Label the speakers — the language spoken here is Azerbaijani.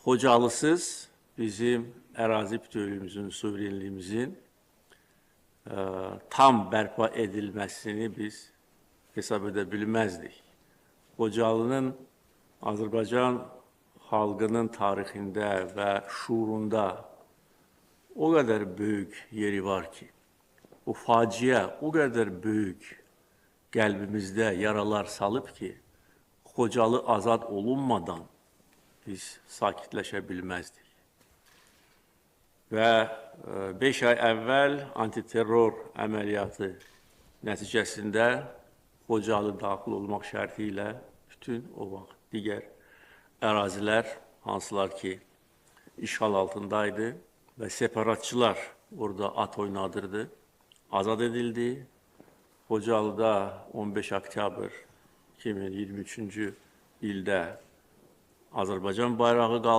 Speaker 1: Xocalısız bizim ərazi bütövlüyümüzün, suverenliyimizin tam bərpa edilməsini biz hesab edə bilməzdik. Xocalının Azərbaycan xalqının tarixində və şuurunda o qədər böyük yeri var ki, bu faciə o qədər böyük qəlbimizdə yaralar salıb ki, Xocalı azad olunmadan biz sakitləşə bilməzdik. Və 5 ay əvvəl antiterror əməliyyatı nəticəsində Xocalı daxil olmaq şərti ilə bütün o vaxt digər ərazilər, hansılar ki, işğal altındaydı və separatçılar orada at oynadırdı, azad edildi. Xocalıda 15 oktyabr 2023-cü ildə Azərbaycan bayrağı qaldı.